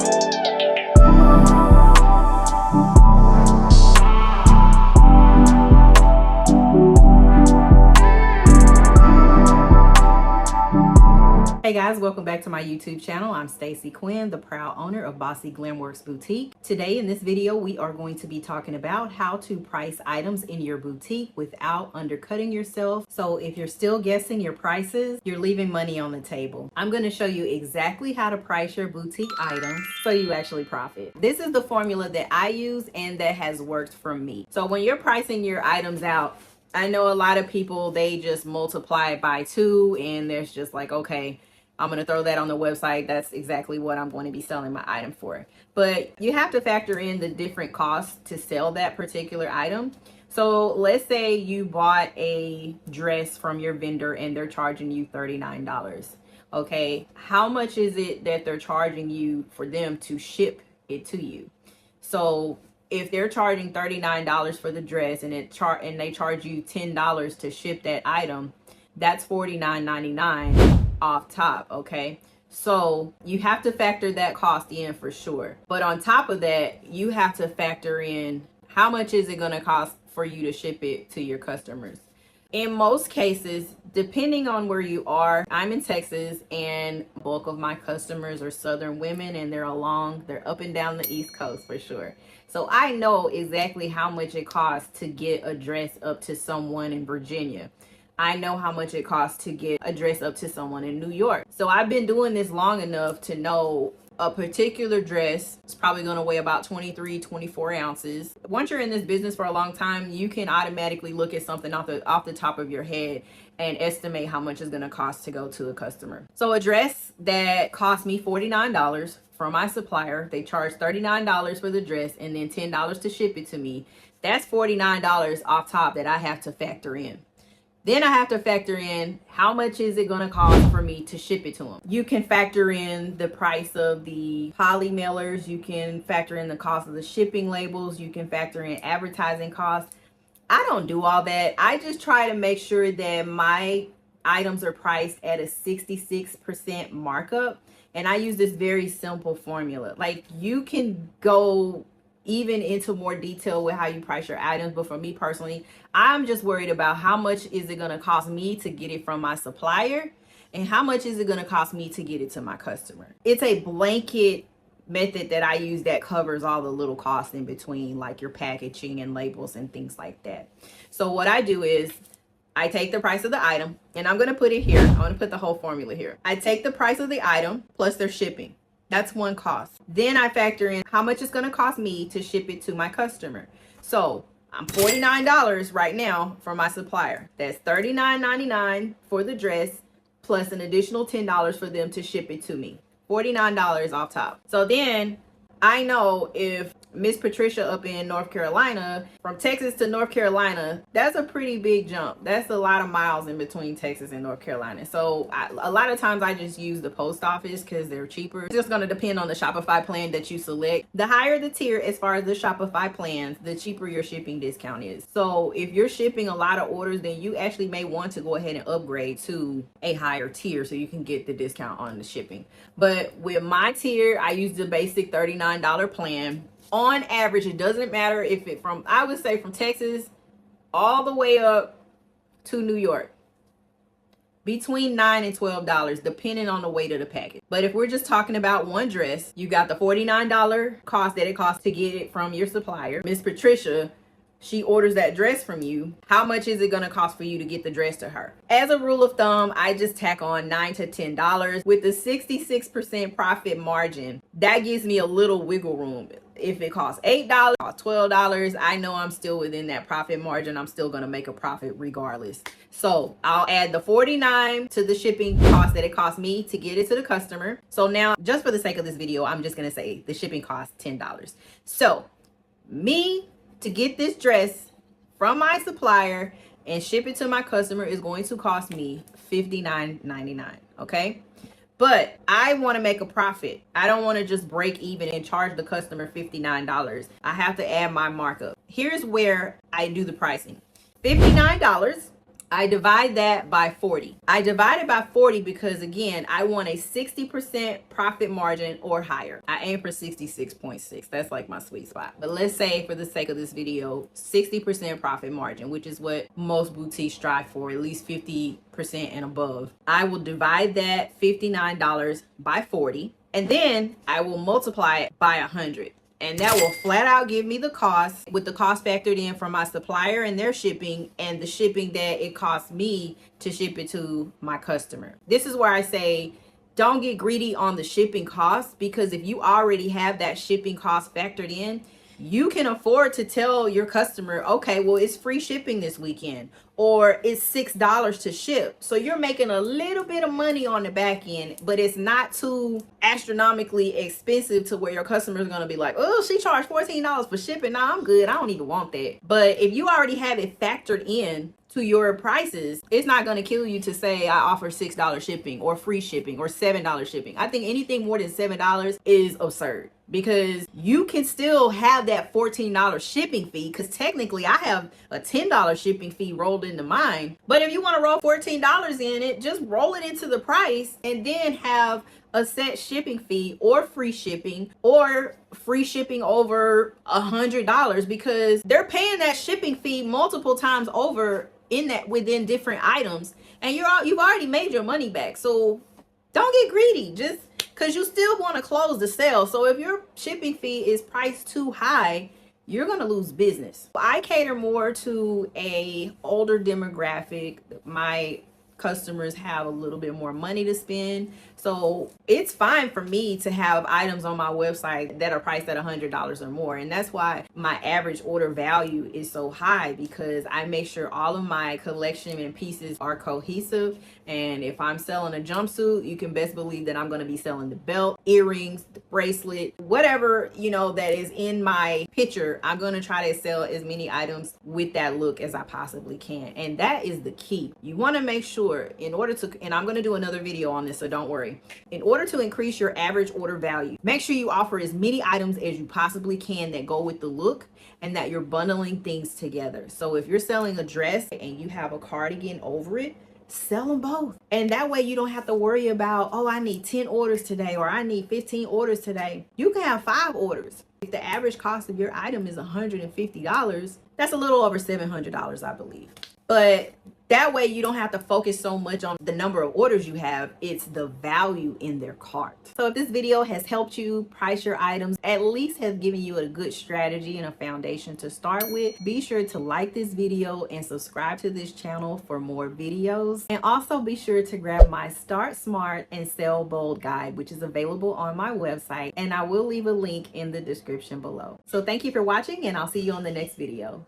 Hey guys, welcome back to my YouTube channel. I'm Stacy Quinn, the proud owner of Bossy Glamworks Boutique. Today in this video, we are going to be talking about how to price items in your boutique without undercutting yourself. So if you're still guessing your prices, you're leaving money on the table. I'm going to show you exactly how to price your boutique items so you actually profit. This is the formula that I use and that has worked for me. So when you're pricing your items out, I know a lot of people, they just multiply it by 2 and there's just like, okay, I'm going to throw that on the website. That's exactly what I'm going to be selling my item for. But you have to factor in the different costs to sell that particular item. So let's say you bought a dress from your vendor and they're charging you $39. Okay, how much is it that they're charging you for them to ship it to you? So if they're charging $39 for the dress and they charge you $10 to ship that item, that's $49.99 off top. Okay, so you have to factor that cost in for sure. But on top of that, you have to factor in how much is it going to cost for you to ship it to your customers. In most cases, depending on where you are, I'm in Texas and the bulk of my customers are Southern women and they're up and down the East Coast for sure. So I know exactly how much it costs to get a dress up to someone in Virginia. I know how much it costs to get a dress up to someone in New York. So I've been doing this long enough to know a particular dress is probably going to weigh about 23, 24 ounces. Once you're in this business for a long time, you can automatically look at something off the top of your head and estimate how much it's going to cost to go to a customer. So a dress that cost me $49 from my supplier, they charge $39 for the dress and then $10 to ship it to me. That's $49 off top that I have to factor in. Then I have to factor in how much is it going to cost for me to ship it to them. You can factor in the price of the poly mailers. You can factor in the cost of the shipping labels. You can factor in advertising costs. I don't do all that. I just try to make sure that my items are priced at a 66% markup. And I use this very simple formula. Like, you can go even into more detail with how you price your items, but for me personally, I'm just worried about how much is it going to cost me to get it from my supplier and how much is it going to cost me to get it to my customer. It's a blanket method that I use that covers all the little costs in between, like your packaging and labels and things like that. So what I do is I take the price of the item and I'm going to put it here. I'm going to put the whole formula here. I take the price of the item plus their shipping. That's one cost. Then I factor in how much it's going to cost me to ship it to my customer. So I'm $49 right now for my supplier. That's $39.99 for the dress plus an additional $10 for them to ship it to me. $49 off top. So then I know if Miss Patricia up in North Carolina, from Texas to North Carolina, that's a pretty big jump. That's a lot of miles in between Texas and North Carolina. So a lot of times I just use the post office because they're cheaper. It's just going to depend on the Shopify plan that you select. The higher the tier as far as the Shopify plans, the cheaper your shipping discount is. So if you're shipping a lot of orders, then you actually may want to go ahead and upgrade to a higher tier so you can get the discount on the shipping. But with my tier, I use the basic $39 plan. On average, it doesn't matter if it I would say from Texas all the way up to New York, between $9 and $12, depending on the weight of the package. But if we're just talking about one dress, you got the $49 cost that it costs to get it from your supplier. Miss Patricia, she orders that dress from you. How much is it going to cost for you to get the dress to her? As a rule of thumb, I just tack on $9 to $10 with the 66% profit margin. That gives me a little wiggle room. If it costs $8, costs $12, I know I'm still within that profit margin. I'm still going to make a profit regardless. So I'll add the $49 to the shipping cost that it cost me to get it to the customer. So now, just for the sake of this video, I'm just going to say the shipping costs $10. So me to get this dress from my supplier and ship it to my customer is going to cost me $59.99. Okay. But I want to make a profit. I don't want to just break even and charge the customer $59. I have to add my markup. Here's where I do the pricing. $59 I divide that by 40. I divide it by 40 because, again, I want a 60% profit margin or higher. I aim for 66.6. That's like my sweet spot. But let's say, for the sake of this video, 60% profit margin, which is what most boutiques strive for, at least 50% and above. I will divide that $59 by 40, and then I will multiply it by 100. And that will flat out give me the cost, with the cost factored in from my supplier and their shipping, and the shipping that it costs me to ship it to my customer. This is where I say, don't get greedy on the shipping costs, because if you already have that shipping cost factored in, you can afford to tell your customer, okay, well, it's free shipping this weekend, or it's $6 to ship. So you're making a little bit of money on the back end, but it's not too astronomically expensive to where your customer is going to be like, oh, she charged $14 for shipping. Nah, I'm good. I don't even want that. But if you already have it factored in to your prices, it's not going to kill you to say I offer $6 shipping or free shipping or $7 shipping. I think anything more than $7 is absurd, because you can still have that $14 shipping fee, because technically I have a $10 shipping fee rolled into mine. But if you want to roll $14 in it, just roll it into the price and then have a set shipping fee or free shipping over $100, because they're paying that shipping fee multiple times over in that within different items, and you've already made your money back. So don't get greedy just because you still want to close the sale. So if your shipping fee is priced too high, you're going to lose business. I cater more to a older demographic. My customers have a little bit more money to spend, so it's fine for me to have items on my website that are priced at $100 or more. And that's why my average order value is so high, because I make sure all of my collection and pieces are cohesive. And if I'm selling a jumpsuit, you can best believe that I'm going to be selling the belt, earrings, the bracelet, whatever, that is in my picture. I'm going to try to sell as many items with that look as I possibly can. And that is the key. You want to make sure, in order to, and I'm going to do another video on this, so don't worry. In order to increase your average order value, make sure you offer as many items as you possibly can that go with the look, and that you're bundling things together. So if you're selling a dress and you have a cardigan over it, sell them both. And that way you don't have to worry about, oh, I need 10 orders today, or I need 15 orders today. You can have 5 orders. If the average cost of your item is $150, that's a little over $700, I believe. But that way you don't have to focus so much on the number of orders you have. It's the value in their cart. So if this video has helped you price your items, at least has given you a good strategy and a foundation to start with, be sure to like this video and subscribe to this channel for more videos. And also be sure to grab my Start Smart and Sell Bold guide, which is available on my website. And I will leave a link in the description below. So thank you for watching, and I'll see you on the next video.